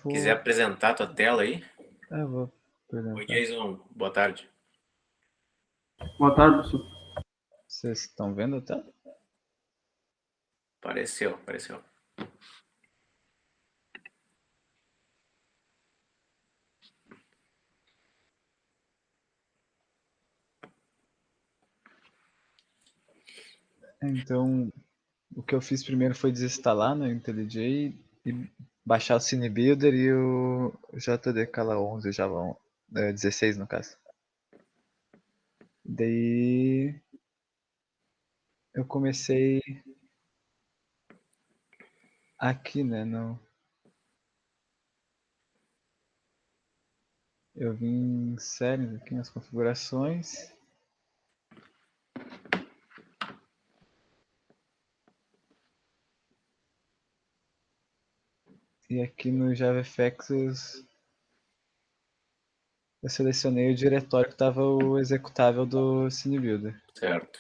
quiser apresentar a tua tela aí. Vou apresentar. Oi, Jason. Boa tarde. Boa tarde, professor. Vocês estão vendo a tela? Apareceu. Então, o que eu fiz primeiro foi desinstalar no IntelliJ e baixar o CineBuilder e o JDK 11, o Java 16 no caso. Daí eu comecei aqui, né? Eu vim em séries aqui nas configurações. E aqui no JavaFX eu selecionei o diretório que estava o executável do CineBuilder. Certo.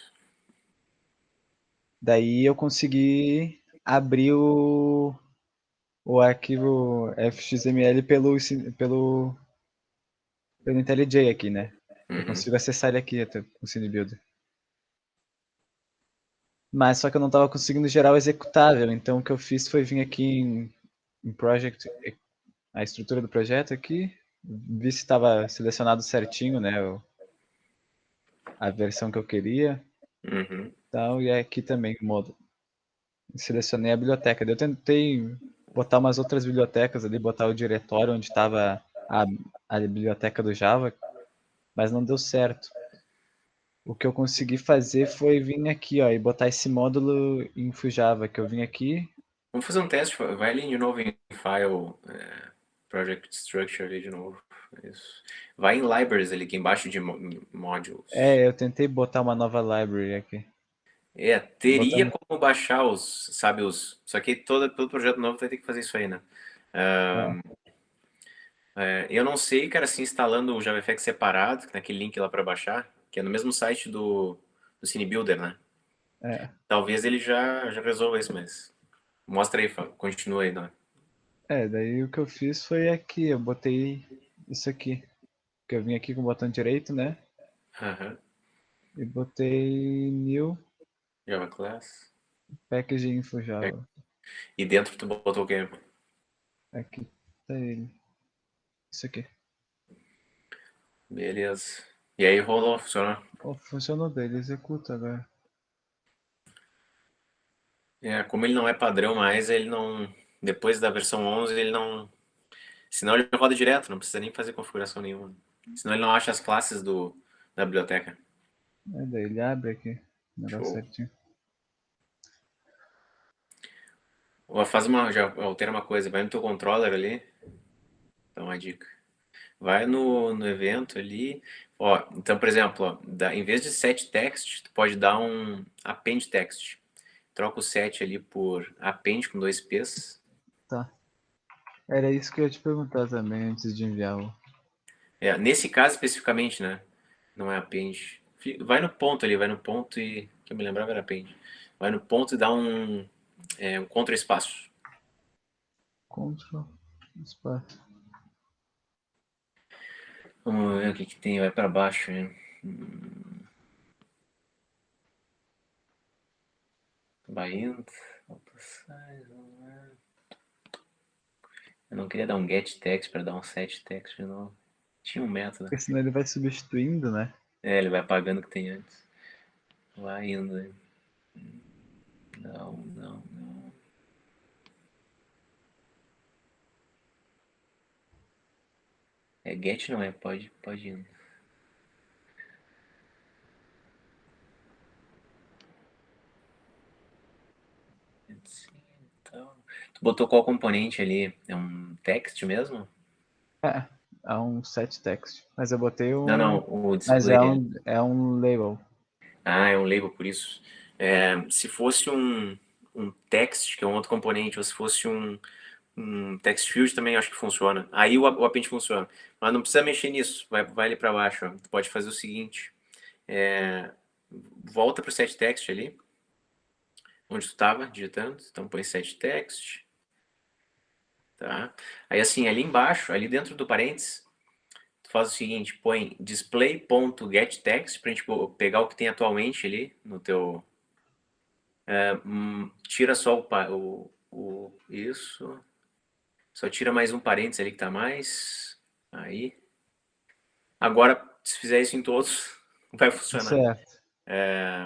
Daí eu consegui abrir o arquivo fxml pelo IntelliJ aqui, né? Eu consigo acessar ele aqui até o CineBuilder. Mas só que eu não estava conseguindo gerar o executável, então o que eu fiz foi vir aqui em Project, a estrutura do projeto aqui, vi se estava selecionado certinho, né? A versão que eu queria. Tal, e aqui também o modo. Selecionei a biblioteca. Eu tentei botar umas outras bibliotecas ali, botar o diretório onde estava a biblioteca do Java, mas não deu certo. O que eu consegui fazer foi vir aqui, ó, e botar esse módulo em Fujava, que eu vim aqui. Vamos fazer um teste. Vai ali de novo em File, Project Structure ali de novo. Isso. Vai em Libraries ali, aqui embaixo de Modules. Eu tentei botar uma nova library aqui. Teria como baixar só que todo projeto novo vai ter que fazer isso aí, né? Eu não sei, cara, se instalando o JavaFX separado, naquele link lá para baixar, que é no mesmo site do CineBuilder, né? Talvez ele já resolva isso, mas mostra aí, Fábio. Continua aí, né? Daí o que eu fiz foi aqui, eu botei isso aqui. Que eu vim aqui com o botão direito, né? E botei New Java Class. Package Info Java. E dentro tu botou o quê? Aqui tá ele. Isso aqui. Beleza. E aí rolou, funcionou? Funcionou dele, executa agora. Como ele não é padrão mais, ele não... Depois da versão 11, ele não... Senão ele roda direto, não precisa nem fazer configuração nenhuma. Senão ele não acha as classes da biblioteca. Daí ele abre aqui. O negócio Show. certinho. Já altera uma coisa, vai no teu controller ali, dá uma dica. Vai no evento ali, então, por exemplo, em vez de set text, tu pode dar um append text. Troca o set ali por append com 2 P's. Tá. Era isso que eu ia te perguntar também antes de enviar o... Nesse caso especificamente, né? Não é append. Vai no ponto ali, vai no ponto e... que eu me lembrava era append. Vai no ponto e dá um contra espaço. Ctrl espaço. Vamos ver o que tem, vai para baixo, né? Vai indo. Eu não queria dar um get text para dar um set text de novo. Tinha um método. Porque senão ele vai substituindo, né? Ele vai apagando o que tem antes. Vai indo. Não. Get não é, pode ir. Então, tu botou qual componente ali? É um text mesmo? É um set text. Mas eu botei um... Não, o Mas display. é um label. É um label, por isso. Se fosse um text, que é um outro componente, ou se fosse um text field também acho que funciona. Aí o append funciona. Mas não precisa mexer nisso. Vai ali para baixo. Ó. Tu pode fazer o seguinte. Volta para o set text ali. Onde tu estava digitando. Então põe set text. tá? Aí assim, ali embaixo, ali dentro do parênteses, tu faz o seguinte, põe display.getText pra gente pegar o que tem atualmente ali no teu... tira só isso, só tira mais um parênteses ali que tá mais, aí. Agora, se fizer isso em todos, vai funcionar. Certo.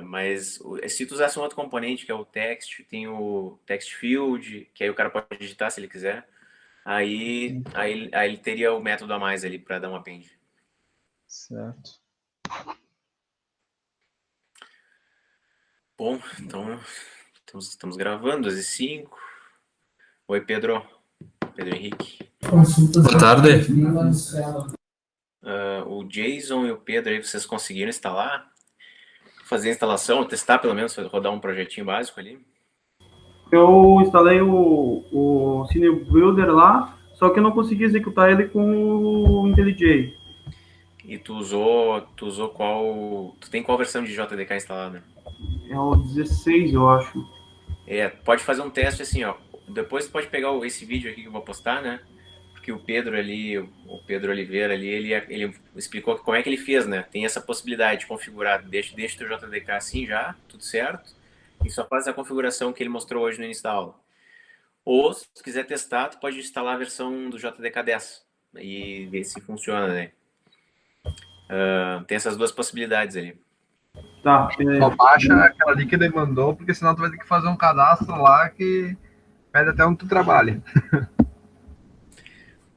Mas se tu usasse um outro componente, que é o text, tem o text field, que aí o cara pode digitar se ele quiser, aí ele teria o método a mais ali para dar um append. Certo. Bom, então estamos gravando, 12h05. Oi, Pedro. Pedro Henrique. Boa tarde. O Jason e o Pedro aí, vocês conseguiram instalar? Fazer a instalação, testar pelo menos, rodar um projetinho básico ali? Eu instalei o Cine Builder lá, só que eu não consegui executar ele com o IntelliJ. E tu usou qual... Tu tem qual versão de JDK instalada? É o 16, eu acho. Pode fazer um teste assim, ó. Depois tu pode pegar esse vídeo aqui que eu vou postar, né? Porque o Pedro ali, o Pedro Oliveira ali, ele explicou como é que ele fez, né? Tem essa possibilidade de configurar, deixa o teu JDK assim já, tudo certo, e só faz a configuração que ele mostrou hoje no início da aula. Ou, se tu quiser testar, tu pode instalar a versão do JDK 10 e ver se funciona, né? Tem essas duas possibilidades ali. Tá, Só baixa aquela ali que ele mandou, porque senão tu vai ter que fazer um cadastro lá que pede até onde tu trabalha.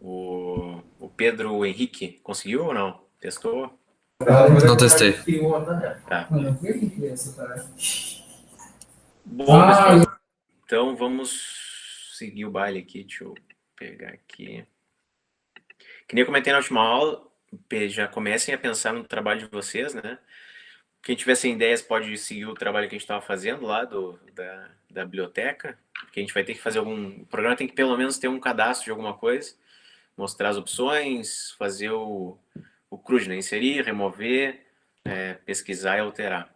O Pedro Henrique conseguiu ou não? Testou? Não testei. Tá. Bom, pessoal, então vamos seguir o baile aqui. Deixa eu pegar aqui. Que nem eu comentei na última aula, já comecem a pensar no trabalho de vocês, né? Quem tiver sem ideias pode seguir o trabalho que a gente estava fazendo lá da biblioteca, porque a gente vai ter que fazer o programa tem que pelo menos ter um cadastro de alguma coisa, mostrar as opções, fazer o CRUD, né? Inserir, remover, pesquisar e alterar.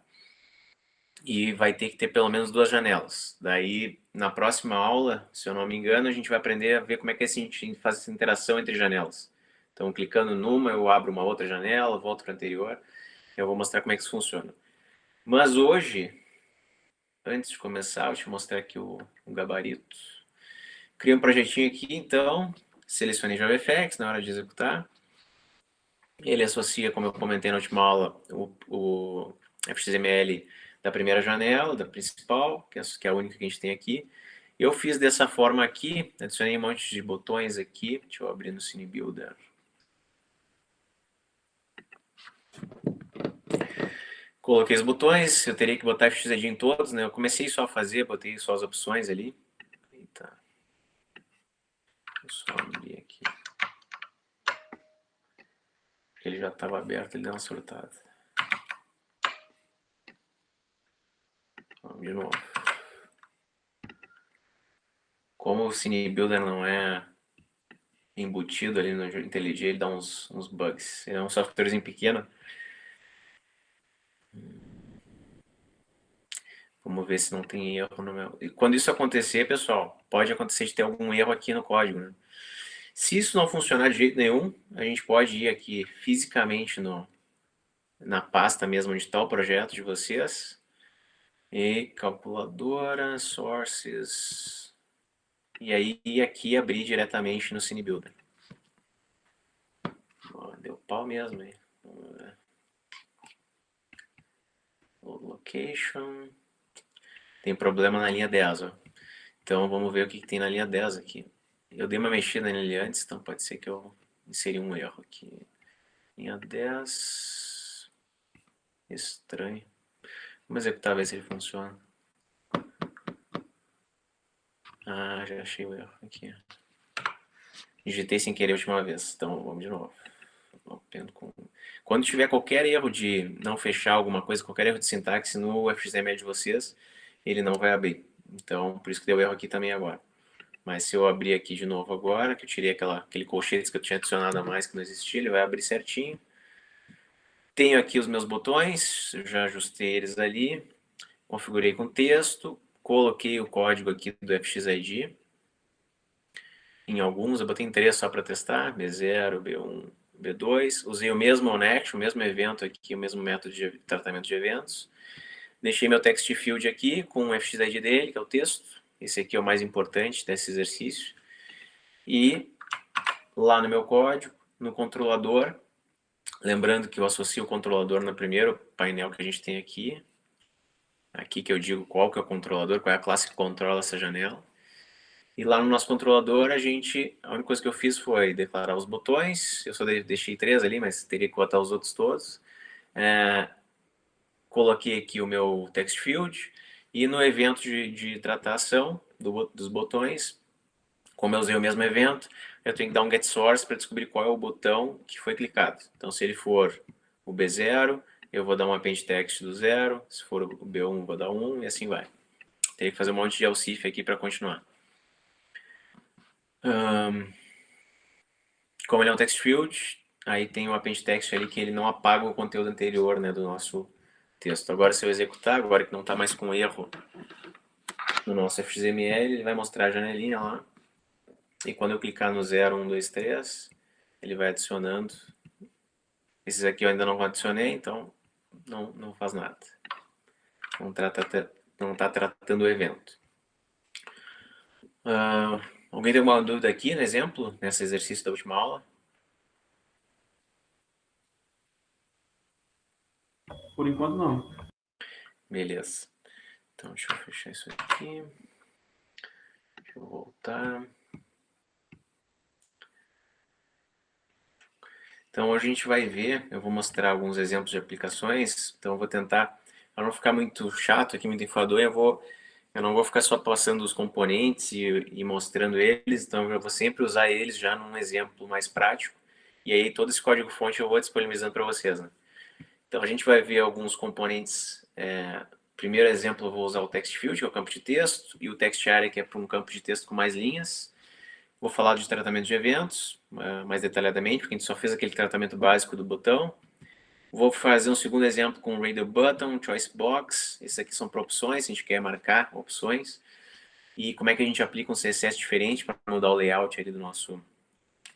E vai ter que ter pelo menos 2 janelas. Daí, na próxima aula, se eu não me engano, a gente vai aprender a ver como é que a gente faz essa interação entre janelas. Então, clicando numa, eu abro uma outra janela, volto para a anterior. Eu vou mostrar como é que isso funciona. Mas hoje, antes de começar, eu te mostrar aqui o gabarito. Criei um projetinho aqui, então, selecionei JavaFX na hora de executar. Ele associa, como eu comentei na última aula, o XML da primeira janela, da principal, que é a única que a gente tem aqui. Eu fiz dessa forma aqui, adicionei um monte de botões aqui. Deixa eu abrir no Cine Builder. Coloquei os botões, eu teria que botar FXED em todos, né? Eu comecei só a fazer, botei só as opções ali. Eita. Vou só abrir aqui. Ele já estava aberto, ele deu uma surtada. Vamos de novo. Como o Cine Builder não é embutido ali no IntelliJ, ele dá uns bugs. Ele é um softwarezinho pequeno. Vamos ver se não tem erro no meu... E quando isso acontecer, pessoal, pode acontecer de ter algum erro aqui no código, né? Se isso não funcionar de jeito nenhum, a gente pode ir aqui fisicamente na pasta mesmo onde está o projeto de vocês. E calculadora, sources... E aí aqui abrir diretamente no Cine Builder. Deu pau mesmo, hein? Location. Tem problema na linha 10, ó. Então vamos ver o que tem na linha 10 aqui. Eu dei uma mexida nele antes, então pode ser que eu inseri um erro aqui. Linha 10. Estranho. Vamos executar, ver se ele funciona. Ah, já achei o erro aqui. Digitei sem querer a última vez, então vamos de novo. Quando tiver qualquer erro de não fechar alguma coisa, qualquer erro de sintaxe no XML de vocês, ele não vai abrir. Então, por isso que deu erro aqui também agora. Mas se eu abrir aqui de novo agora, que eu tirei aquele colchete que eu tinha adicionado a mais que não existia, ele vai abrir certinho. Tenho aqui os meus botões, eu já ajustei eles ali. Configurei com texto, coloquei o código aqui do FXID. em alguns, eu botei em 3 só para testar, B0, B1, B2. Usei o mesmo OnAction, o mesmo evento aqui, o mesmo método de tratamento de eventos. Deixei meu text field aqui com o fxid dele, que é o texto. Esse aqui é o mais importante desse exercício. E lá no meu código, no controlador, lembrando que eu associo o controlador no primeiro painel que a gente tem aqui. Aqui que eu digo qual que é o controlador, qual é a classe que controla essa janela. E lá no nosso controlador, a única coisa que eu fiz foi declarar os botões. Eu só deixei 3 ali, mas teria que botar os outros todos. Coloquei aqui o meu text field. E no evento de tratação dos botões, como eu usei o mesmo evento, eu tenho que dar um get source para descobrir qual é o botão que foi clicado. Então, se ele for o B0, eu vou dar um append text do 0. Se for o B1, eu vou dar 1 e assim vai. Teria que fazer um monte de else aqui para continuar. Como ele é um text field, aí tem o append text ali que ele não apaga o conteúdo anterior, né, do nosso texto. Agora, se eu executar, agora que não está mais com erro no nosso XML, ele vai mostrar a janelinha lá. E quando eu clicar no 0, 1, 2, 3, ele vai adicionando. Esses aqui eu ainda não adicionei, então não faz nada. Não está tratando o evento. Alguém tem alguma dúvida aqui no exemplo, nesse exercício da última aula? Por enquanto, não. Beleza. Então, deixa eu fechar isso aqui. Deixa eu voltar. Então, hoje a gente vai ver, eu vou mostrar alguns exemplos de aplicações. Então, eu vou tentar, para não ficar muito chato aqui, muito enfadoso, eu não vou ficar só passando os componentes e mostrando eles. Então, eu vou sempre usar eles já num exemplo mais prático. E aí, todo esse código-fonte eu vou disponibilizando para vocês, né? Então, a gente vai ver alguns componentes. Primeiro exemplo, eu vou usar o text field, que é o campo de texto, e o text area, que é para um campo de texto com mais linhas. Vou falar de tratamento de eventos, mais detalhadamente, porque a gente só fez aquele tratamento básico do botão. Vou fazer um segundo exemplo com Radio Button, Choice Box. Esses aqui são para opções, a gente quer marcar opções. E como é que a gente aplica um CSS diferente para mudar o layout ali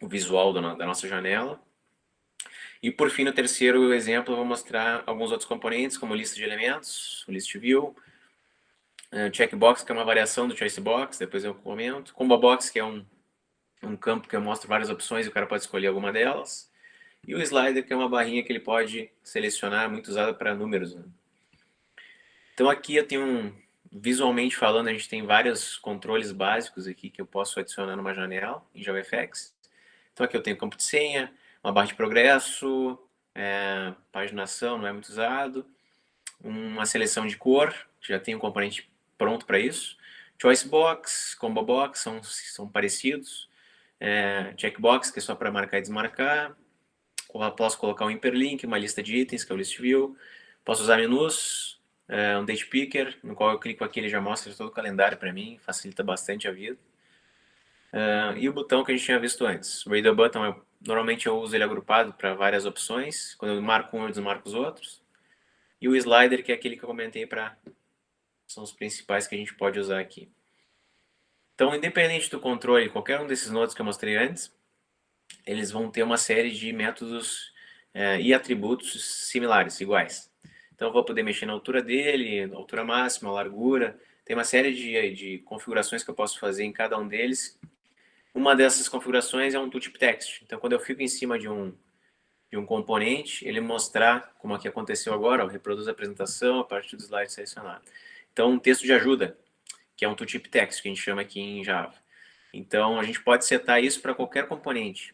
o visual da nossa janela. E por fim, no terceiro exemplo, eu vou mostrar alguns outros componentes, como lista de elementos, o list view, checkbox, que é uma variação do choice box, depois eu comento, combo box, que é um campo que eu mostro várias opções e o cara pode escolher alguma delas, e o slider, que é uma barrinha que ele pode selecionar, muito usada para números, né? Então aqui eu tenho visualmente falando, a gente tem vários controles básicos aqui que eu posso adicionar numa janela em JavaFX. Então aqui eu tenho campo de senha, uma barra de progresso, paginação, não é muito usado, uma seleção de cor, já tem um componente pronto para isso, choice box, combo box, são parecidos, checkbox, que é só para marcar e desmarcar, posso colocar um hyperlink, uma lista de itens, que é o list view, posso usar menus, um date picker, no qual eu clico aqui, ele já mostra todo o calendário para mim, facilita bastante a vida. E o botão que a gente tinha visto antes. O Radio Button, normalmente eu uso ele agrupado para várias opções. Quando eu marco um, eu desmarco os outros. E o slider, que é aquele que eu comentei são os principais que a gente pode usar aqui. Então, independente do controle, qualquer um desses nodos que eu mostrei antes, eles vão ter uma série de métodos e atributos similares, iguais. Então, eu vou poder mexer na altura dele, altura máxima, largura. Tem uma série de configurações que eu posso fazer em cada um deles. Uma dessas configurações é um tooltip text. Então, quando eu fico em cima de um componente, ele mostrar, como aqui aconteceu agora, reproduz a apresentação a partir do slide selecionado. Então, um texto de ajuda, que é um tooltip text, que a gente chama aqui em Java. Então, a gente pode setar isso para qualquer componente,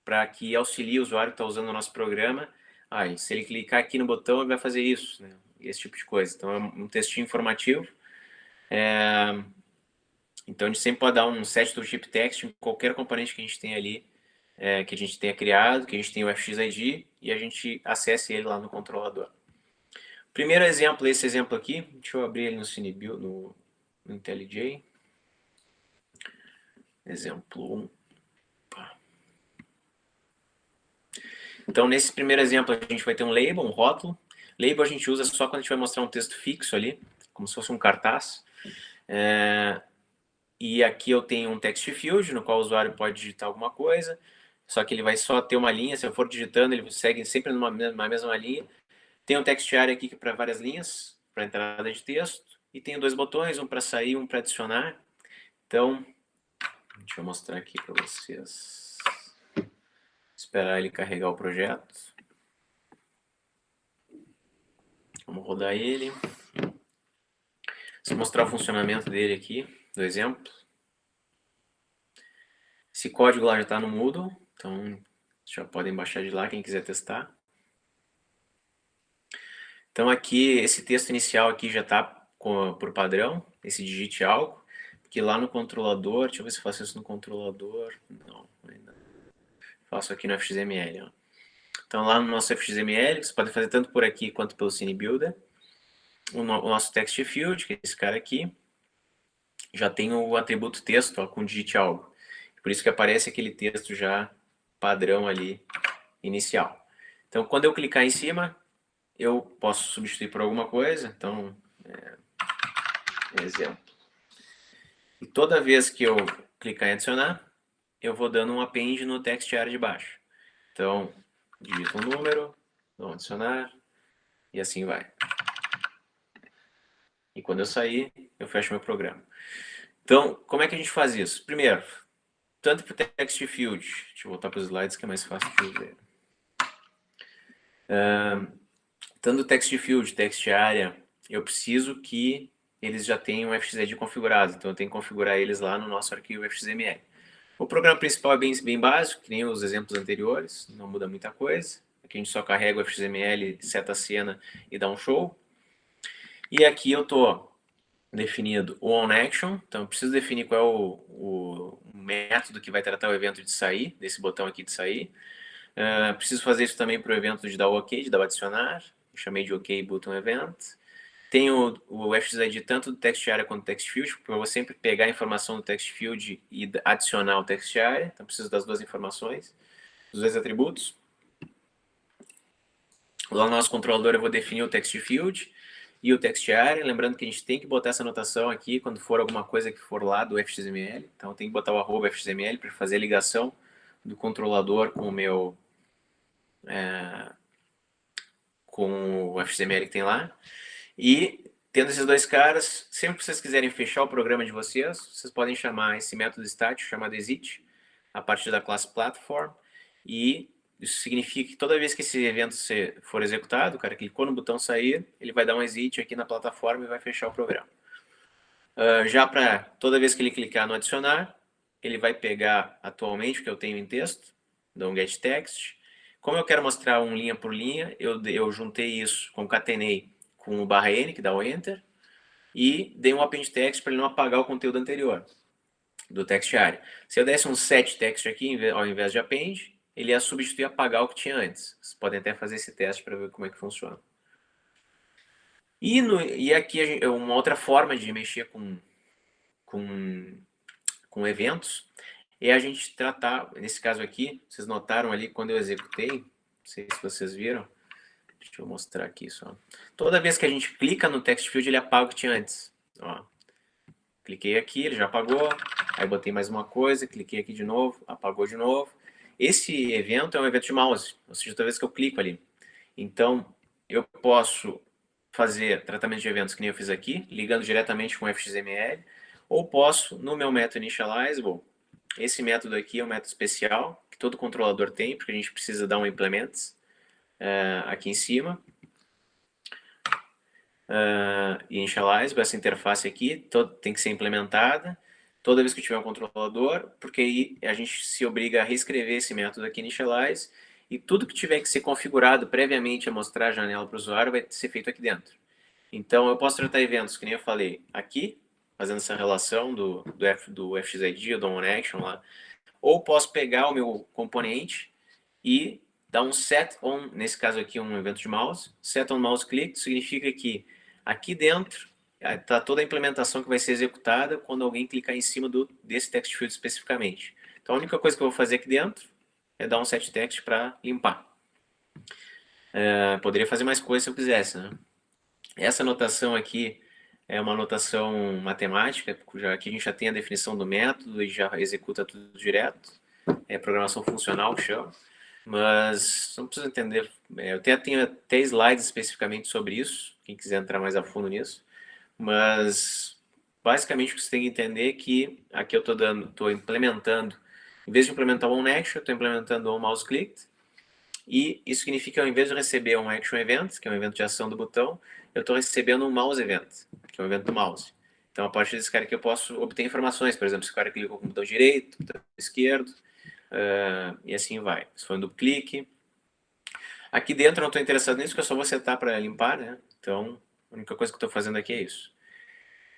para que auxilie o usuário que está usando o nosso programa. Se ele clicar aqui no botão, ele vai fazer isso, né? Esse tipo de coisa. Então, é um textinho informativo. Então, a gente sempre pode dar um set tooltip text em qualquer componente que a gente tem ali, que a gente tenha criado, que a gente tem o fxid, e a gente acesse ele lá no controlador. Primeiro exemplo, esse exemplo aqui, deixa eu abrir ele no CineBuild, no IntelliJ. Exemplo 1. Então, nesse primeiro exemplo, a gente vai ter um label, um rótulo. Label a gente usa só quando a gente vai mostrar um texto fixo ali, como se fosse um cartaz. E aqui eu tenho um text field, no qual o usuário pode digitar alguma coisa, só que ele vai só ter uma linha. Se eu for digitando, ele segue sempre numa mesma linha. Tem um text area aqui para várias linhas, para entrada de texto. E tenho 2 botões, um para sair, um para adicionar. Então, deixa eu mostrar aqui para vocês. Esperar ele carregar o projeto. Vamos rodar ele. Vou mostrar o funcionamento dele aqui, do exemplo. Esse código lá já está no Moodle, então já podem baixar de lá quem quiser testar. Então aqui, esse texto inicial aqui já está por padrão, esse digite algo, porque lá no controlador, deixa eu ver se eu faço isso no controlador, não, ainda faço aqui no FXML. Ó. Então lá no nosso FXML, você pode fazer tanto por aqui quanto pelo CineBuilder. O nosso text field, que é esse cara aqui, já tem o atributo texto ó, com digite algo. Por isso que aparece aquele texto já padrão ali, inicial. Então quando eu clicar em cima, eu posso substituir por alguma coisa, então, exemplo. E toda vez que eu clicar em adicionar, eu vou dando um append no text area de baixo. Então, digito um número, dou um adicionar, e assim vai. E quando eu sair, eu fecho meu programa. Então, como é que a gente faz isso? Primeiro, tanto para o text field, deixa eu voltar para os slides que é mais fácil de ver. Tanto o text field, text area, eu preciso que eles já tenham o FXID configurado, então eu tenho que configurar eles lá no nosso arquivo FXML. O programa principal é bem básico, que nem os exemplos anteriores, não muda muita coisa. Aqui a gente só carrega o FXML, seta a cena e dá um show. E aqui eu estou definido o onAction, então eu preciso definir qual é o método que vai tratar o evento de sair, desse botão aqui de sair. Preciso fazer isso também para o evento de dar o OK, de dar o adicionar. Eu chamei de OK button event. Tenho o FXID tanto do text area quanto do text field, porque eu vou sempre pegar a informação do text field e adicionar o text area. Então preciso das duas informações, dos dois atributos. Lá no nosso controlador eu vou definir o text field e o text area. Lembrando que a gente tem que botar essa anotação aqui quando for alguma coisa que for lá do FXML. Então tem que botar o arroba FXML para fazer a ligação do controlador com o meu... com o FXML que tem lá. E tendo esses dois caras, sempre que vocês quiserem fechar o programa de vocês, vocês podem chamar esse método estático chamado exit, a partir da classe platform, e isso significa que toda vez que esse evento for executado, o cara clicou no botão sair, ele vai dar um exit aqui na plataforma e vai fechar o programa. Já para toda vez que ele clicar no adicionar, ele vai pegar atualmente o que eu tenho em texto, dá um get text. Como eu quero mostrar um linha por linha, eu juntei isso, concatenei com o /n, que dá o enter, e dei um append text para ele não apagar o conteúdo anterior do text area. Se eu desse um set text aqui, ao invés de append, ele ia substituir e apagar o que tinha antes. Vocês podem até fazer esse teste para ver como é que funciona. E aqui uma outra forma de mexer com eventos é a gente tratar, nesse caso aqui, vocês notaram ali quando eu executei, não sei se vocês viram, deixa eu mostrar aqui só. Toda vez que a gente clica no text field, ele apaga o que tinha antes. Ó, cliquei aqui, ele já apagou, aí botei mais uma coisa, cliquei aqui de novo, apagou de novo. Esse evento é um evento de mouse, ou seja, toda vez que eu clico ali. Então, eu posso fazer tratamento de eventos que nem eu fiz aqui, ligando diretamente com o FXML, ou posso, no meu método initializable, esse método aqui é um método especial, que todo controlador tem, porque a gente precisa dar um implements aqui em cima. Initializable, essa interface aqui tem que ser implementada toda vez que tiver um controlador, porque aí a gente se obriga a reescrever esse método aqui initialize, e tudo que tiver que ser configurado previamente a mostrar a janela para o usuário vai ser feito aqui dentro. Então eu posso tratar eventos, que nem eu falei, aqui, fazendo essa relação do FXID, do onAction lá, ou posso pegar o meu componente e dar um set on, nesse caso aqui um evento de mouse, set on mouse click significa que aqui dentro está toda a implementação que vai ser executada quando alguém clicar em cima desse text field especificamente. Então a única coisa que eu vou fazer aqui dentro é dar um set text para limpar. Poderia fazer mais coisas se eu quisesse, né? Essa anotação aqui é uma notação matemática, aqui a gente já tem a definição do método e já executa tudo direto. É programação funcional que chama. Mas não precisa entender. Eu tenho até slides especificamente sobre isso, quem quiser entrar mais a fundo nisso. Mas basicamente o que você tem que entender é que aqui eu estou implementando, em vez de implementar um action, eu estou implementando um mouse click. E isso significa que ao invés de receber um action event, que é um evento de ação do botão, eu estou recebendo um mouse event, que é um evento do mouse. Então, a partir desse cara aqui, eu posso obter informações. Por exemplo, se o cara clicou com o botão direito, botão esquerdo, e assim vai. Se for um duplo clique. Aqui dentro eu não estou interessado nisso, porque eu só vou setar para limpar, né? Então, a única coisa que eu estou fazendo aqui é isso.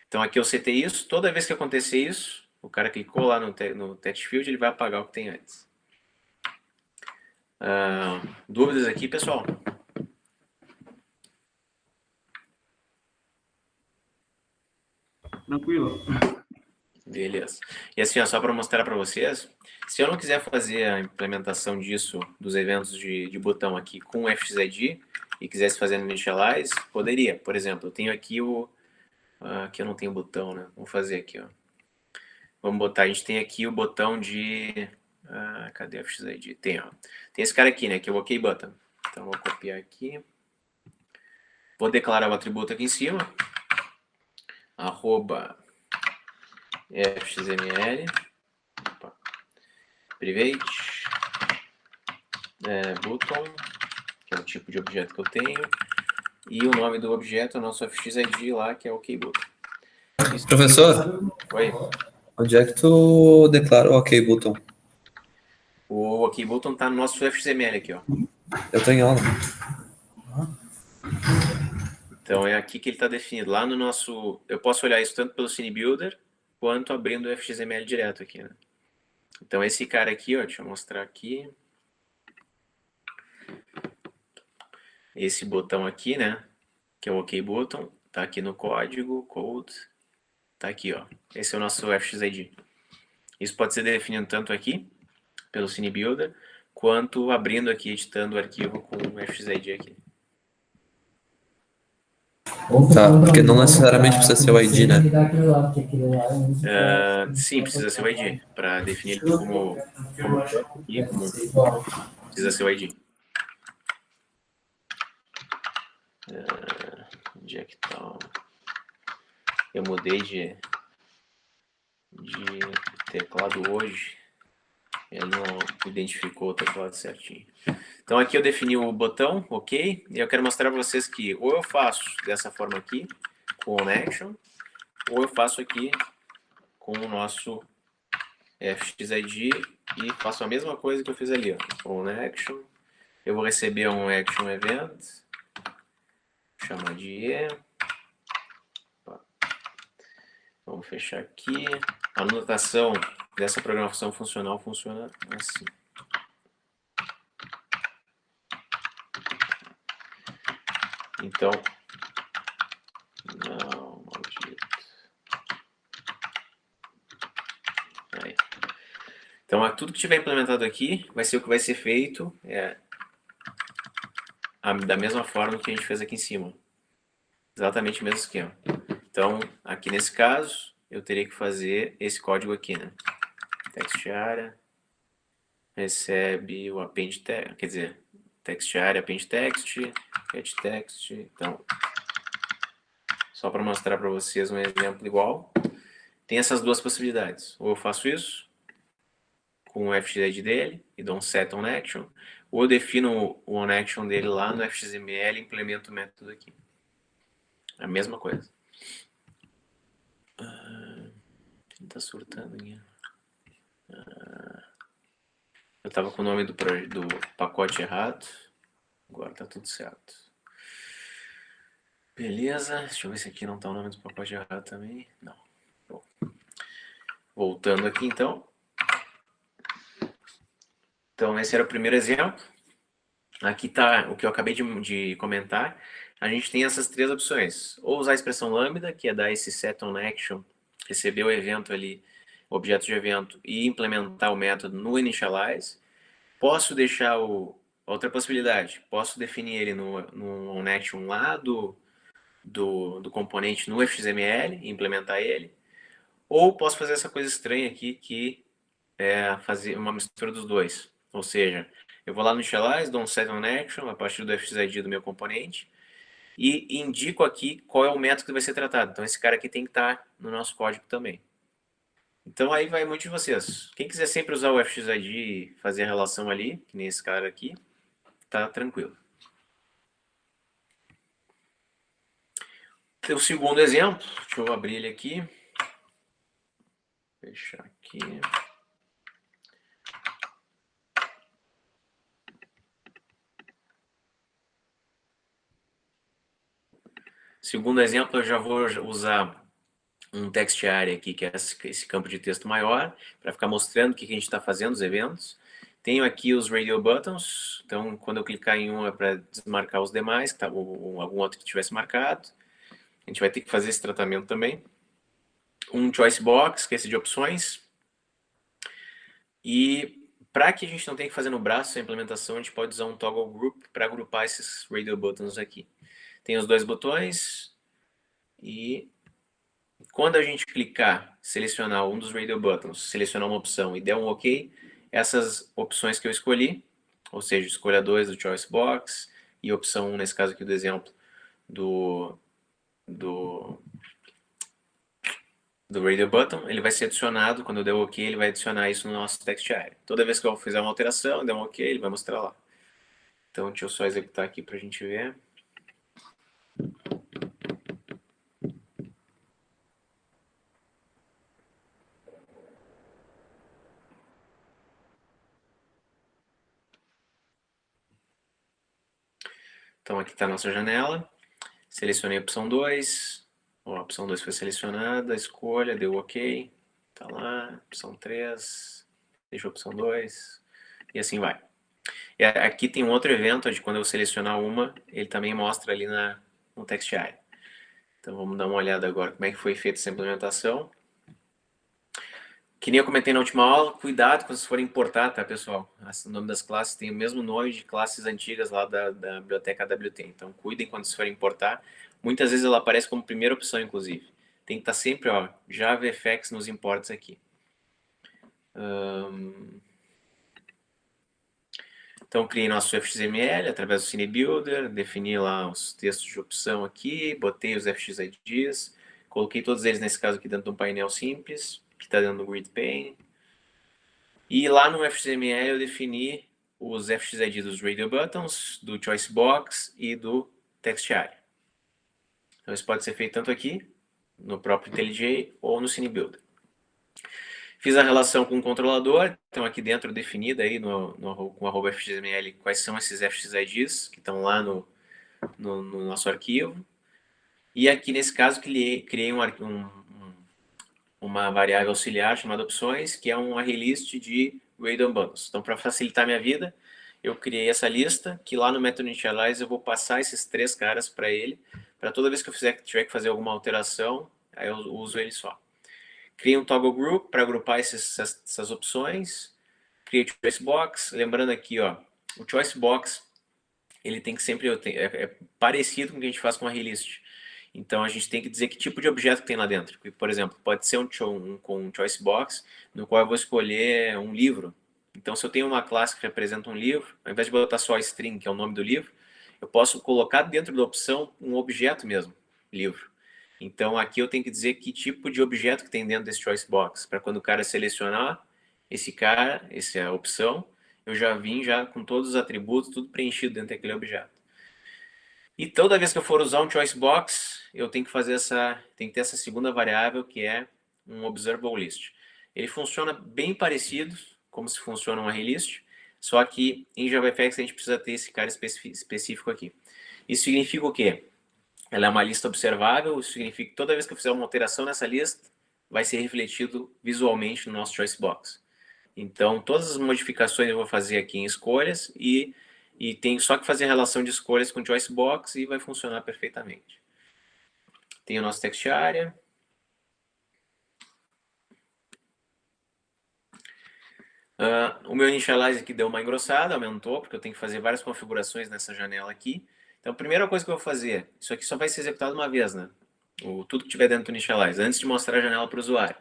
Então, aqui eu setei isso. Toda vez que acontecer isso, o cara clicou lá no text field, ele vai apagar o que tem antes. Dúvidas aqui, pessoal? Tranquilo. Beleza. E assim, ó, só para mostrar para vocês, se eu não quiser fazer a implementação disso, dos eventos de botão aqui com o FXID, e quisesse fazer no Initialize, poderia. Por exemplo, eu tenho aqui aqui eu não tenho botão, né? Vamos fazer aqui, ó. Vamos botar, a gente tem aqui o botão de... cadê o FXID? Tem, ó. Tem esse cara aqui, né? Que é o OK Button. Então, vou copiar aqui. Vou declarar o atributo aqui em cima. @fxml. Private. Button, que é o tipo de objeto que eu tenho. E o nome do objeto é o nosso FXID lá, que é o OK Button. Professor, Oi. onde é que tu declara o OK Button? O OK Button tá no nosso FXML aqui, ó. Eu tô em aula. Então é aqui que ele está definido. Lá no nosso... Eu posso olhar isso tanto pelo CineBuilder, quanto abrindo o FXML direto aqui, né? Então esse cara aqui, ó, deixa eu mostrar aqui. Esse botão aqui, né? Que é o OK Button. Tá aqui no código, code. Tá aqui, ó. Esse é o nosso FXID. Isso pode ser definido tanto aqui, pelo CineBuilder, quanto abrindo aqui, editando o arquivo com o FXID aqui. Tá, porque não necessariamente precisa ser o ID, né? Sim, precisa ser o ID. Para definir ele como aqui, precisa ser o ID. Onde é que tá? Eu mudei de teclado hoje. Ele não identificou o teclado certinho. Então aqui eu defini o botão, ok? E eu quero mostrar para vocês que ou eu faço dessa forma aqui, com o action, ou eu faço aqui com o nosso FXID e faço a mesma coisa que eu fiz ali, ó. On action. Eu vou receber um action event, chamar de E. Vamos fechar aqui. A anotação dessa programação funcional funciona assim. Então, não, maldito. Aí. Então, tudo que tiver implementado aqui vai ser o que vai ser feito da mesma forma que a gente fez aqui em cima. Exatamente o mesmo esquema. Então, aqui nesse caso, eu teria que fazer esse código aqui, né? Text area, recebe o append text, quer dizer, text area, append text, get text. Então, só para mostrar para vocês um exemplo igual, tem essas duas possibilidades. Ou eu faço isso com o FXID dele e dou um set on action, ou eu defino o on action dele lá no FXML e implemento o método aqui. A mesma coisa. Ele tá surtando aqui. Eu tava com o nome do pacote errado. Agora tá tudo certo. Beleza. Deixa eu ver se aqui não tá o nome do pacote errado também. Não. Bom. Voltando aqui então. Então esse era o primeiro exemplo. Aqui tá o que eu acabei de comentar. A gente tem essas três opções. Ou usar a expressão lambda, que é dar esse set on action, receber o evento ali, o objeto de evento, e implementar o método no initialize. Posso deixar outra possibilidade. Posso definir ele no on action lá do do componente no XML e implementar ele. Ou posso fazer essa coisa estranha aqui, que é fazer uma mistura dos dois. Ou seja, eu vou lá no initialize, dou um set on action a partir do fxid do meu componente e indico aqui qual é o método que vai ser tratado. Então esse cara aqui tem que estar no nosso código também. Então aí vai muito de vocês. Quem quiser sempre usar o fxid e fazer a relação ali, que nem esse cara aqui, tá tranquilo. Tem o segundo exemplo, deixa eu abrir ele aqui. Fechar aqui. Segundo exemplo, eu já vou usar um text area aqui, que é esse campo de texto maior, para ficar mostrando o que a gente está fazendo, os eventos. Tenho aqui os radio buttons, então quando eu clicar em um é para desmarcar os demais, tá, ou algum outro que tivesse marcado. A gente vai ter que fazer esse tratamento também. Um choice box, que é esse de opções. E para que a gente não tenha que fazer no braço a implementação, a gente pode usar um toggle group para agrupar esses radio buttons aqui. Tem os dois botões e quando a gente clicar, selecionar um dos radio buttons, selecionar uma opção e der um OK, essas opções que eu escolhi, ou seja, escolha 2 do choice box e opção 1, nesse caso aqui do exemplo, do radio button, ele vai ser adicionado, quando eu der OK, ele vai adicionar isso no nosso text area. Toda vez que eu fizer uma alteração, der um OK, ele vai mostrar lá. Então, deixa eu só executar aqui para a gente ver. Então, aqui está a nossa janela. Selecionei a opção 2. A opção 2 foi selecionada, escolha, deu OK. Tá lá, opção 3. Deixa a opção 2. E assim vai. E aqui tem um outro evento, onde quando eu selecionar uma, ele também mostra ali no text area. Então, vamos dar uma olhada agora como é que foi feita essa implementação. Que nem eu comentei na última aula, cuidado quando vocês forem importar, tá, pessoal? O nome das classes tem o mesmo nome de classes antigas lá da biblioteca AWT. Então, cuidem quando vocês forem importar. Muitas vezes ela aparece como primeira opção, inclusive. Tem que estar sempre, ó, JavaFX nos imports aqui. Então, criei nosso XML através do CineBuilder, defini lá os textos de opção aqui, botei os fxids, coloquei todos eles, nesse caso aqui, dentro de um painel simples, que está dentro do grid pane. E lá no XML eu defini os fxid dos radio buttons, do choice box e do text area. Então isso pode ser feito tanto aqui, no próprio IntelliJ, ou no CineBuilder. Fiz a relação com o controlador, então aqui dentro definida aí com @fxml quais são esses fxids que estão lá no nosso arquivo. E aqui nesse caso criei uma variável auxiliar chamada opções, que é um array list de radio buttons. Então, para facilitar a minha vida, eu criei essa lista, que lá no método initialize eu vou passar esses 3 caras para ele, para toda vez que eu tiver que fazer alguma alteração, aí eu uso ele só. Criei um toggle group para agrupar essas opções. Criei o choice box. Lembrando aqui, ó, o choice box ele tem que sempre é parecido com o que a gente faz com a array list. Então a gente tem que dizer que tipo de objeto que tem lá dentro. Por exemplo, pode ser com um choice box no qual eu vou escolher um livro. Então se eu tenho uma classe que representa um livro, ao invés de botar só string, que é o nome do livro, eu posso colocar dentro da opção um objeto mesmo, livro. Então aqui eu tenho que dizer que tipo de objeto que tem dentro desse choice box, para quando o cara selecionar essa opção, eu já vim já com todos os atributos, tudo preenchido dentro daquele objeto. E toda vez que eu for usar um choice box, eu tenho que ter essa segunda variável, que é um observable list. Ele funciona bem parecido como se funciona um array list, só que em JavaFX a gente precisa ter esse cara específico aqui. Isso significa o quê? Ela é uma lista observável, isso significa que toda vez que eu fizer uma alteração nessa lista, vai ser refletido visualmente no nosso choice box. Então, todas as modificações eu vou fazer aqui em escolhas e tenho só que fazer a relação de escolhas com o choice box e vai funcionar perfeitamente. Tem o nosso text area. O meu initialize aqui deu uma engrossada, aumentou, porque eu tenho que fazer várias configurações nessa janela aqui. Então, a primeira coisa que eu vou fazer, isso aqui só vai ser executado uma vez, né? Tudo que tiver dentro do Initialize, antes de mostrar a janela para o usuário.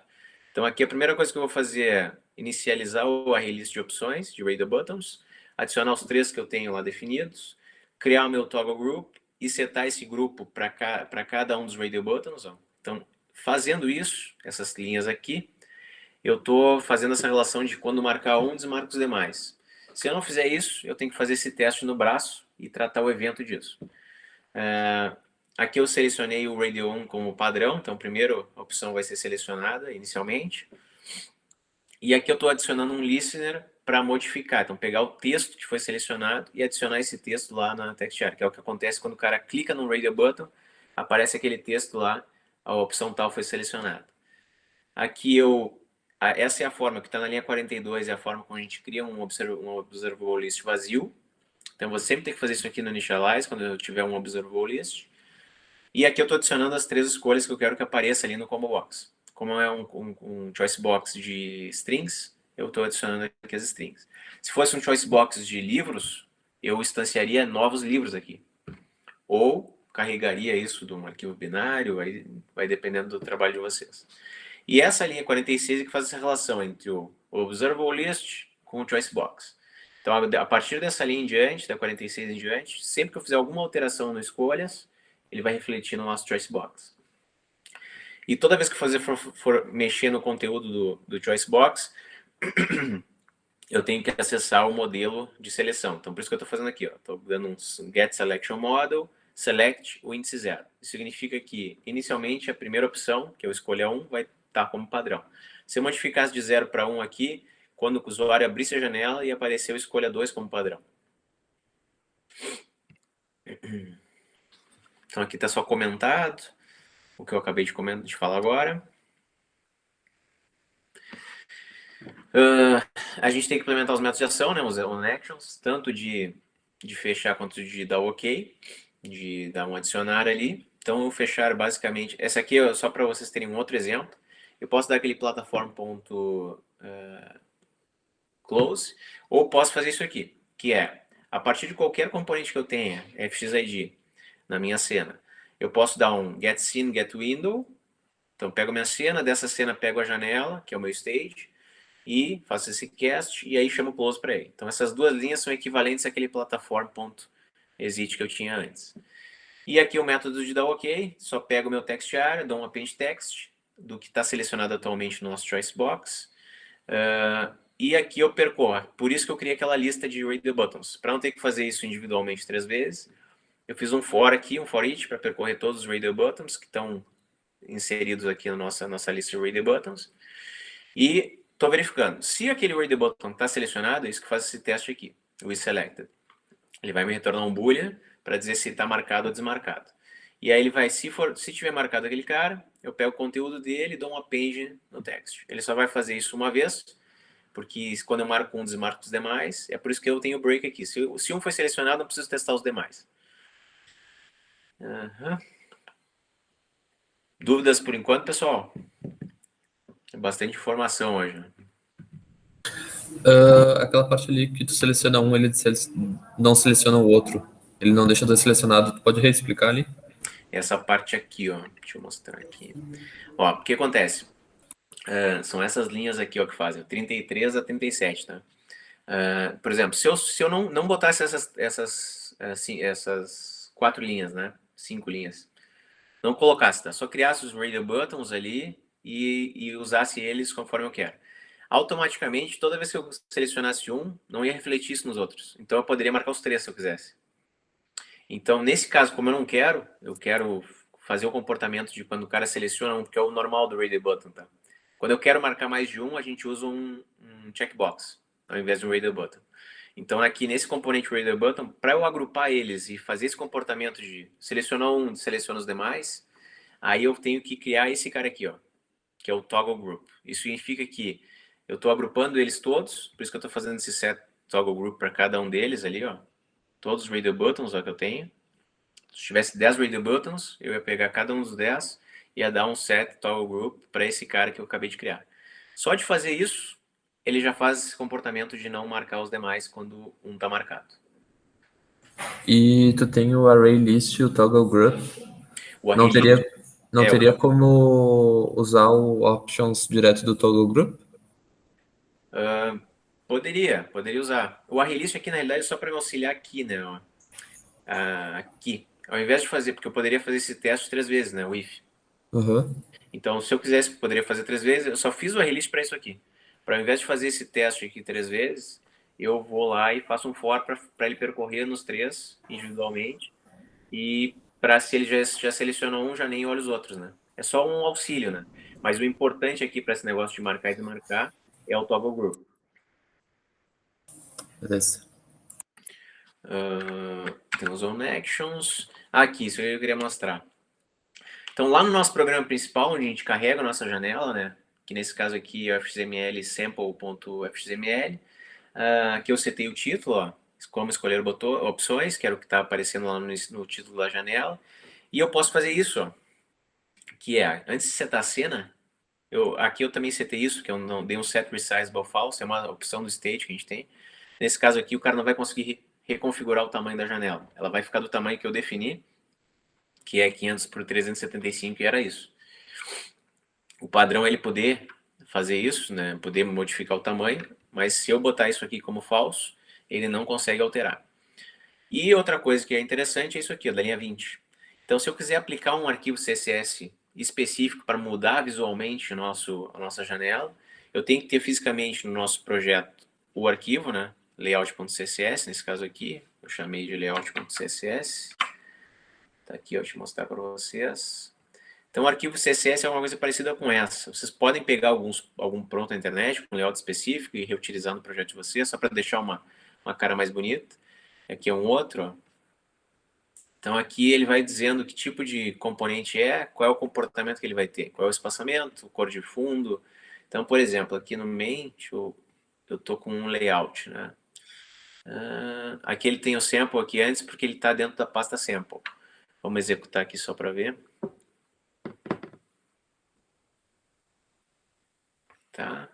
Então, aqui a primeira coisa que eu vou fazer é inicializar o array list de opções, de Radio Buttons, adicionar os 3 que eu tenho lá definidos, criar o meu toggle group e setar esse grupo para cada um dos Radio Buttons. Ó. Então, fazendo isso, essas linhas aqui, eu estou fazendo essa relação de quando marcar um, desmarca os demais. Se eu não fizer isso, eu tenho que fazer esse teste no braço e tratar o evento disso. Aqui eu selecionei o Radio 1 como padrão, então primeiro a opção vai ser selecionada inicialmente. E aqui eu estou adicionando um listener para modificar, então pegar o texto que foi selecionado e adicionar esse texto lá na TextChar, que é o que acontece quando o cara clica no Radio Button, aparece aquele texto lá, a opção tal foi selecionada. Aqui essa é a forma que está na linha 42, é a forma como a gente cria um observable list vazio. Então, você sempre tem que fazer isso aqui no Initialize, quando eu tiver um observable list. E aqui eu estou adicionando as 3 escolhas que eu quero que apareça ali no combo box. Como é um choice box de strings, eu estou adicionando aqui as strings. Se fosse um choice box de livros, eu instanciaria novos livros aqui. Ou carregaria isso de um arquivo binário, aí vai dependendo do trabalho de vocês. E essa linha 46 é que faz essa relação entre o observable list com o choice box. Então, a partir dessa linha em diante, da 46 em diante, sempre que eu fizer alguma alteração no escolhas, ele vai refletir no nosso choice box. E toda vez que for mexer no conteúdo do choice box, eu tenho que acessar o modelo de seleção. Então, por isso que eu estou fazendo aqui. Estou dando um get selection model, select o índice 0. Isso significa que, inicialmente, a primeira opção, que eu escolha 1, vai estar como padrão. Se eu modificasse de 0 para 1 aqui, quando o usuário abrisse a janela, ia aparecer o escolha 2 como padrão. Então, aqui está só comentado o que eu acabei de falar agora. A gente tem que implementar os métodos de ação, né, os on-actions, tanto de fechar quanto de dar OK, de dar um adicionar ali. Então, o fechar, basicamente... Essa aqui é só para vocês terem um outro exemplo. Eu posso dar aquele platform.close, ou posso fazer isso aqui, que é, a partir de qualquer componente que eu tenha, fxid, na minha cena, eu posso dar um getScene, getWindow. Então, eu pego minha cena, dessa cena pego a janela, que é o meu stage, e faço esse cast, e aí chamo o close para ele. Então, essas duas linhas são equivalentes àquele platform.exit que eu tinha antes. E aqui o método de dar OK, só pego o meu text area, dou um append text do que está selecionado atualmente no nosso choice box, e aqui eu percorro. Por isso que eu criei aquela lista de radio buttons. Para não ter que fazer isso individualmente 3 vezes, eu fiz um for aqui, um for each, para percorrer todos os radio buttons que estão inseridos aqui na nossa lista de radio buttons. E estou verificando. Se aquele radio button está selecionado, é isso que faz esse teste aqui, o isSelected. Ele vai me retornar um boolean para dizer se está marcado ou desmarcado. E aí ele vai, se tiver marcado aquele cara, eu pego o conteúdo dele e dou um append no text. Ele só vai fazer isso uma vez, porque quando eu marco um, desmarco os demais. É por isso que eu tenho o break aqui. Se um foi selecionado, não preciso testar os demais. Dúvidas por enquanto, pessoal? Tem bastante informação hoje. Aquela parte ali que tu seleciona um, ele não seleciona o outro. Ele não deixa de ser selecionado. Tu pode reexplicar ali? Essa parte aqui, ó. Deixa eu mostrar aqui. Ó, o que acontece? São essas linhas aqui, ó, que fazem 33 a 37, tá? Por exemplo, se eu não botasse essas 4 linhas, né? 5 linhas. Não colocasse, tá? Só criasse os radio buttons ali e usasse eles conforme eu quero. Automaticamente, toda vez que eu selecionasse um, não ia refletir isso nos outros. Então, eu poderia marcar os 3 se eu quisesse. Então, nesse caso, como eu quero fazer o comportamento de quando o cara seleciona um, porque é o normal do radio button, tá? Quando eu quero marcar mais de um, a gente usa um checkbox, ao invés de um radio button. Então, aqui nesse componente radio button, para eu agrupar eles e fazer esse comportamento de selecionar um, seleciona os demais, aí eu tenho que criar esse cara aqui, ó, que é o toggle group. Isso significa que eu estou agrupando eles todos, por isso que eu estou fazendo esse set toggle group para cada um deles ali, ó. Todos os radio buttons, ó, que eu tenho. Se tivesse 10 radio buttons, eu ia pegar cada um dos 10 e ia dar um set toggle group para esse cara que eu acabei de criar. Só de fazer isso, ele já faz esse comportamento de não marcar os demais quando um está marcado. E tu tem o array list e o toggle group. O Não array teria, não é, teria como usar o options direto do toggle group? poderia usar. O array list aqui, na realidade, é só para me auxiliar aqui, né? Ó. Aqui. Ao invés de fazer, porque eu poderia fazer esse teste 3 vezes, né? O if. Uhum. Então, se eu quisesse, poderia fazer 3 vezes. Eu só fiz o array list para isso aqui. Para ao invés de fazer esse teste aqui 3 vezes, eu vou lá e faço um for para ele percorrer nos 3 individualmente. E para se ele já selecionou um, já nem olha os outros, né? É só um auxílio, né? Mas o importante aqui para esse negócio de marcar e desmarcar é o toggle group. Beleza. Tem os on actions. Aqui, isso eu queria mostrar. Então, lá no nosso programa principal, onde a gente carrega a nossa janela, né? Que nesse caso aqui é o XML sample.xml. Aqui eu setei o título, ó, como escolher opções, que era o que está aparecendo lá no título da janela. E eu posso fazer isso, ó, que é, antes de setar a cena, aqui eu também setei isso, que eu não dei um set resizable false, é uma opção do state que a gente tem. Nesse caso aqui, o cara não vai conseguir reconfigurar o tamanho da janela. Ela vai ficar do tamanho que eu defini, que é 500 por 375, e era isso. O padrão é ele poder fazer isso, né? Poder modificar o tamanho, mas se eu botar isso aqui como falso, ele não consegue alterar. E outra coisa que é interessante é isso aqui, ó, da linha 20. Então, se eu quiser aplicar um arquivo CSS específico para mudar visualmente a nossa janela, eu tenho que ter fisicamente no nosso projeto o arquivo, né? Layout.css, nesse caso aqui, eu chamei de layout.css. Tá aqui, eu vou te mostrar para vocês. Então, o arquivo CSS é uma coisa parecida com essa. Vocês podem pegar algum pronto na internet, com layout específico, e reutilizar no projeto de vocês, só para deixar uma cara mais bonita. Aqui é um outro, ó. Então, aqui ele vai dizendo que tipo de componente é, qual é o comportamento que ele vai ter, qual é o espaçamento, cor de fundo. Então, por exemplo, aqui no main, eu estou com um layout, né? Aqui ele tem o sample aqui antes, porque ele está dentro da pasta sample. Vamos executar aqui só para ver. Tá.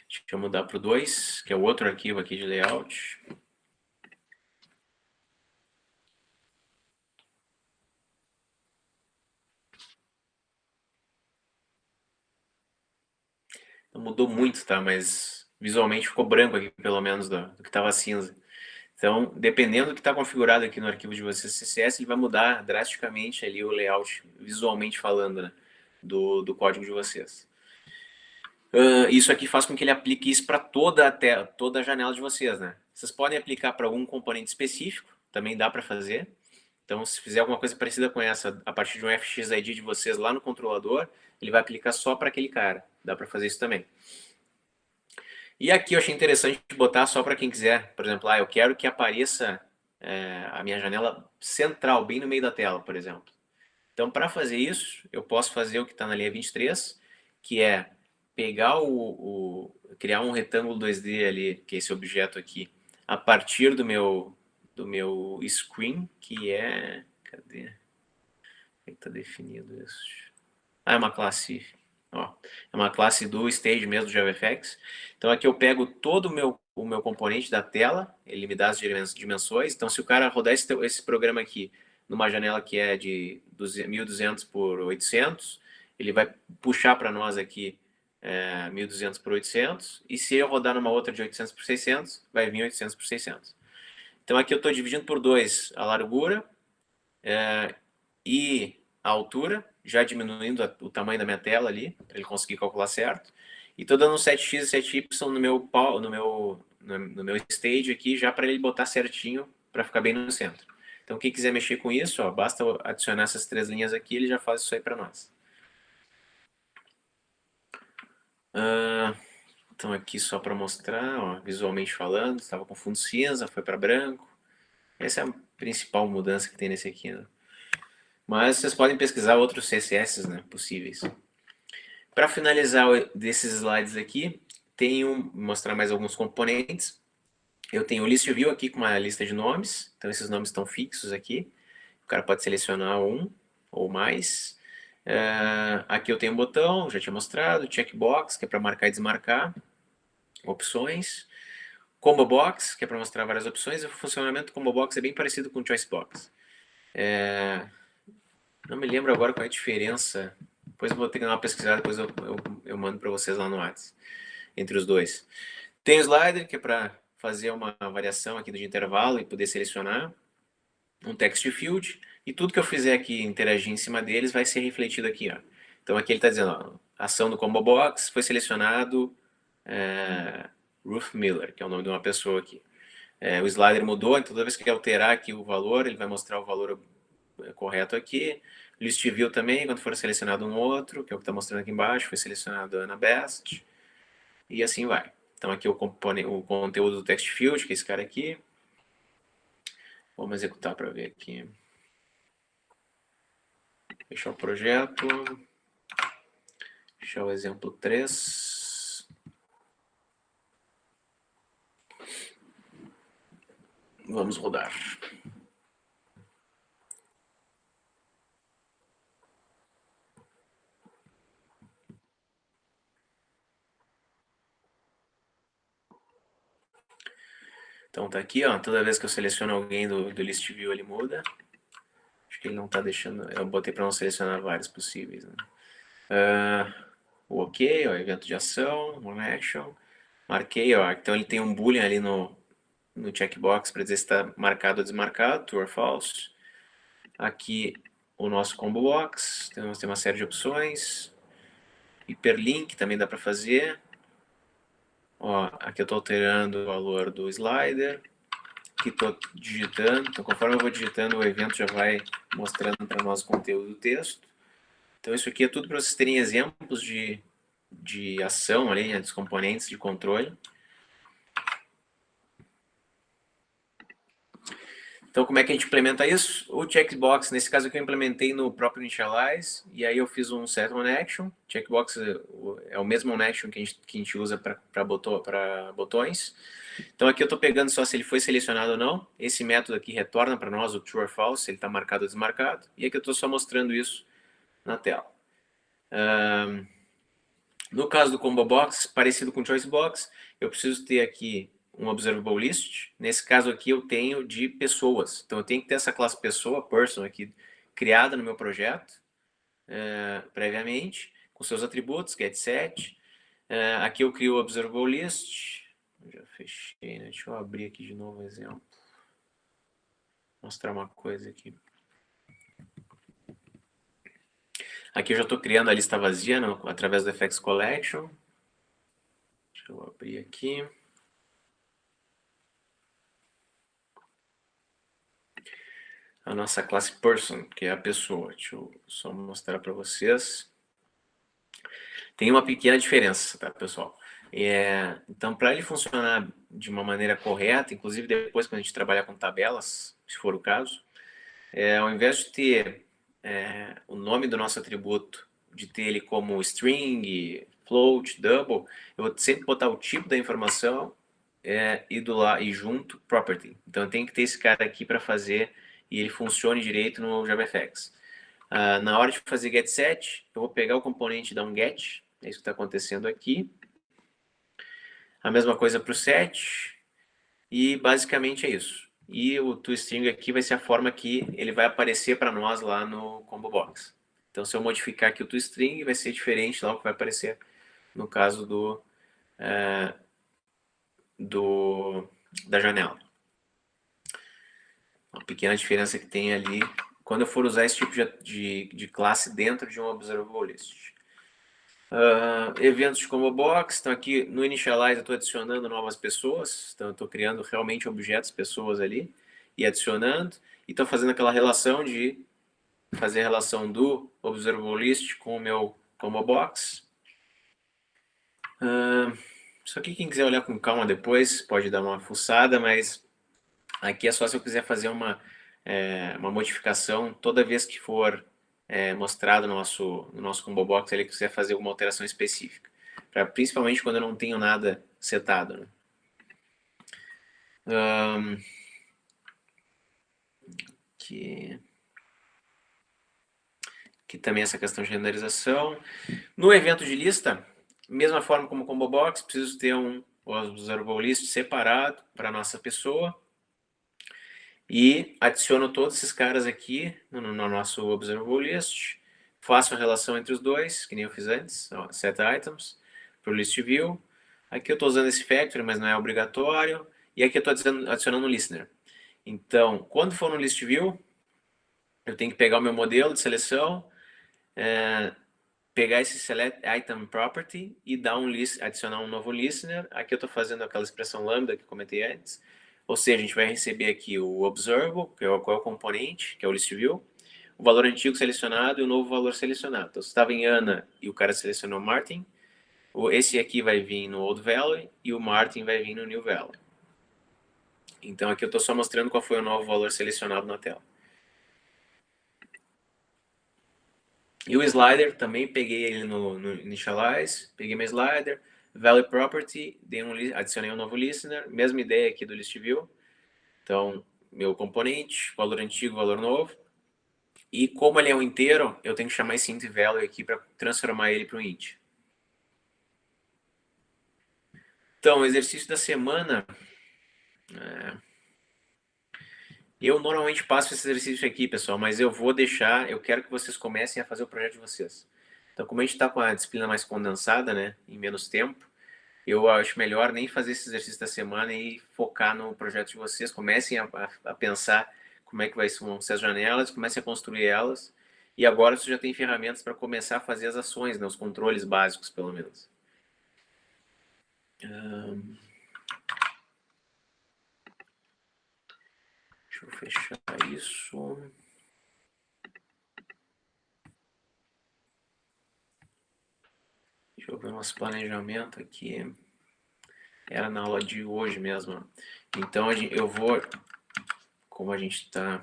Deixa eu mudar para o 2, que é o outro arquivo aqui de layout. Não mudou muito, tá? Mas visualmente ficou branco aqui, pelo menos, do que estava cinza. Então, dependendo do que está configurado aqui no arquivo de vocês CSS, ele vai mudar drasticamente ali o layout, visualmente falando, né? Do código de vocês. Isso aqui faz com que ele aplique isso para toda a tela, toda a janela de vocês, né? Vocês podem aplicar para algum componente específico, também dá para fazer. Então, se fizer alguma coisa parecida com essa, a partir de um FXID de vocês lá no controlador, ele vai aplicar só para aquele cara. Dá para fazer isso também. E aqui eu achei interessante botar só para quem quiser. Por exemplo, eu quero que apareça a minha janela central, bem no meio da tela, por exemplo. Então, para fazer isso, eu posso fazer o que está na linha 23, que é pegar criar um retângulo 2D ali, que é esse objeto aqui, a partir do meu screen, que é... Cadê? Como é que está definido isso? É uma classe... Ó, é uma classe do stage mesmo do JavaFX. Então aqui eu pego todo o meu componente da tela, ele me dá as dimensões. Então se o cara rodar esse programa aqui numa janela que é de 1200 por 800, ele vai puxar para nós aqui 1200 por 800. E se eu rodar numa outra de 800 por 600, vai vir 800 por 600. Então aqui eu estou dividindo por 2 a largura e a altura, já diminuindo o tamanho da minha tela ali, para ele conseguir calcular certo. E estou dando um 7x e 7y no meu stage aqui, já para ele botar certinho, para ficar bem no centro. Então, quem quiser mexer com isso, ó, basta adicionar essas 3 linhas aqui, ele já faz isso aí para nós. Então, aqui só para mostrar, ó, visualmente falando, estava com fundo cinza, foi para branco. Essa é a principal mudança que tem nesse aqui, né? Mas vocês podem pesquisar outros CSS, né, possíveis. Para finalizar desses slides aqui, tenho mostrar mais alguns componentes. Eu tenho o list view aqui com uma lista de nomes. Então esses nomes estão fixos aqui. O cara pode selecionar um ou mais. Aqui eu tenho um botão, já tinha mostrado, checkbox, que é para marcar e desmarcar. Opções. Combo Box, que é para mostrar várias opções, e o funcionamento do Combo Box é bem parecido com o Choice Box. Não me lembro agora qual é a diferença. Depois eu vou ter que dar uma pesquisada, depois eu mando para vocês lá no WhatsApp, entre os dois. Tem o slider, que é para fazer uma variação aqui de intervalo e poder selecionar. Um text field, e tudo que eu fizer aqui interagir em cima deles vai ser refletido aqui. Ó. Então aqui ele está dizendo, ó, ação do Combo Box, foi selecionado Ruth Miller, que é o nome de uma pessoa aqui. O slider mudou, então toda vez que alterar aqui o valor, ele vai mostrar o valor correto aqui. List view também, quando for selecionado um outro, que é o que está mostrando aqui embaixo, foi selecionado Ana Best, e assim vai. Então aqui o conteúdo do text field, que é esse cara aqui. Vamos executar para ver aqui. Fechar o projeto. Fechar o exemplo 3. Vamos rodar. Então tá aqui, ó. Toda vez que eu seleciono alguém do list view, ele muda. Acho que ele não está deixando. Eu botei para não selecionar vários possíveis. Né? O OK, ó, evento de ação, one action. Marquei, ó. Então ele tem um boolean ali no checkbox para dizer se está marcado ou desmarcado, true or false. Aqui o nosso combo box. Temos uma série de opções. Hyperlink também dá para fazer. Ó, aqui eu estou alterando o valor do slider. Aqui estou digitando, então conforme eu vou digitando, o evento já vai mostrando para nós o conteúdo do texto. Então isso aqui é tudo para vocês terem exemplos de ação ali, né, dos componentes de controle. Então como é que a gente implementa isso? O checkbox, nesse caso aqui eu implementei no próprio Initialize, e aí eu fiz um set on action. Checkbox é o mesmo on action que a gente usa para botões. Então aqui eu estou pegando só se ele foi selecionado ou não. Esse método aqui retorna para nós o true or false, se ele está marcado ou desmarcado. E aqui eu estou só mostrando isso na tela. No caso do Combo Box, parecido com o Choice Box, eu preciso ter aqui um Observable List. Nesse caso aqui eu tenho de pessoas. Então eu tenho que ter essa classe pessoa, person, aqui, criada no meu projeto, previamente, com seus atributos, getSet. Aqui eu crio o Observable List. Já fechei, né? Deixa eu abrir aqui de novo o exemplo. Mostrar uma coisa aqui. Aqui eu já estou criando a lista vazia através do FX Collection. Deixa eu abrir aqui. A nossa classe Person, que é a pessoa. Deixa eu só mostrar para vocês. Tem uma pequena diferença, tá, pessoal? Então, para ele funcionar de uma maneira correta, inclusive depois quando a gente trabalhar com tabelas, se for o caso, ao invés de ter o nome do nosso atributo, de ter ele como string, float, double, eu vou sempre botar o tipo da informação e junto property. Então eu tenho que ter esse cara aqui para fazer e ele funcione direito no JavaFX. Na hora de fazer getSet, eu vou pegar o componente e dar um get, é isso que está acontecendo aqui. A mesma coisa para o set, e basicamente é isso. E o toString aqui vai ser a forma que ele vai aparecer para nós lá no Combo Box. Então, se eu modificar aqui o toString, vai ser diferente lá o que vai aparecer no caso da janela. Uma pequena diferença que tem ali quando eu for usar esse tipo de classe dentro de um Observable List. Eventos de Combo Box, então aqui no Initialize eu estou adicionando novas pessoas, então eu estou criando realmente objetos, pessoas ali, e adicionando, e estou fazendo aquela relação de fazer a relação do Observable List com o meu Combo Box. Isso aqui quem quiser olhar com calma depois pode dar uma fuçada, mas aqui é só se eu quiser fazer uma modificação toda vez que for mostrado no nosso Combo Box, ele quiser fazer alguma alteração específica. Principalmente quando eu não tenho nada setado. Né? Aqui também essa questão de renderização. No evento de lista, mesma forma como o Combo Box, preciso ter um observable list separado para nossa pessoa e adiciono todos esses caras aqui no nosso observable list, faço a relação entre os dois, que nem eu fiz antes, ó, set items, para o list view. Aqui eu estou usando esse factory, mas não é obrigatório, e aqui eu estou adicionando um listener. Então, quando for no list view, eu tenho que pegar o meu modelo de seleção, pegar esse select item property e dar adicionar um novo listener. Aqui eu estou fazendo aquela expressão lambda que comentei antes. Ou seja, a gente vai receber aqui o observable, qual é o componente, que é o list view, o valor antigo selecionado e o novo valor selecionado. Então, se estava em Ana e o cara selecionou Martin, esse aqui vai vir no old value e o Martin vai vir no new value. Então, aqui eu estou só mostrando qual foi o novo valor selecionado na tela. E o slider, também peguei ele no initialize, peguei meu slider, value property, adicionei um novo listener, mesma ideia aqui do list view. Então, meu componente, valor antigo, valor novo. E como ele é um inteiro, eu tenho que chamar esse int value aqui para transformar ele para um int. Então, o exercício da semana... Eu normalmente passo esse exercício aqui, pessoal, mas eu quero que vocês comecem a fazer o projeto de vocês. Então, como a gente está com a disciplina mais condensada, né, em menos tempo, eu acho melhor nem fazer esse exercício da semana e focar no projeto de vocês. Comecem a pensar como é que vão ser as janelas, comecem a construir elas. E agora você já tem ferramentas para começar a fazer as ações, né, os controles básicos, pelo menos. Deixa eu fechar isso. Deixa eu ver nosso planejamento aqui. Era na aula de hoje mesmo. Então, eu vou... Como a gente está...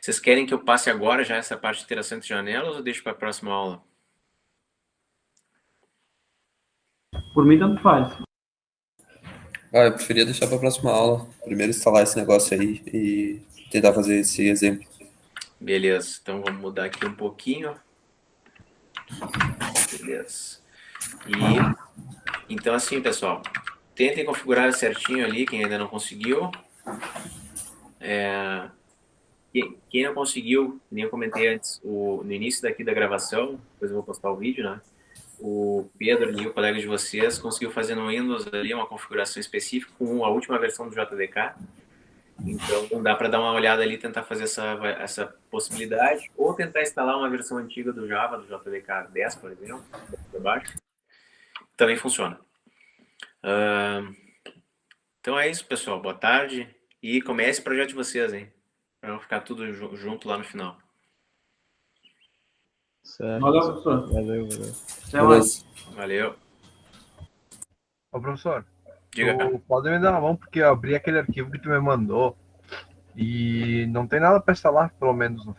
Vocês querem que eu passe agora já essa parte de interação entre janelas ou deixo para a próxima aula? Por mim, tanto faz. Eu preferia deixar para a próxima aula. Primeiro instalar esse negócio aí e tentar fazer esse exemplo. Beleza, então vamos mudar aqui um pouquinho. Beleza. Então assim, pessoal, tentem configurar certinho ali, quem ainda não conseguiu. Quem não conseguiu, nem eu comentei antes, no início daqui da gravação, depois eu vou postar o vídeo, né? O Pedro ali, o colega de vocês, conseguiu fazer no Windows ali uma configuração específica com a última versão do JDK. Então, dá para dar uma olhada ali e tentar fazer essa possibilidade. Ou tentar instalar uma versão antiga do Java, do JDK 10, por exemplo, para baixo. Também funciona. Então é isso, pessoal. Boa tarde. E comece o projeto de vocês, hein? Para não ficar tudo junto lá no final. Certo. Valeu, professor. Valeu. Até mais. Valeu. Ô, professor, Diga. tu pode me dar uma mão, porque eu abri aquele arquivo que tu me mandou e não tem nada para instalar, pelo menos no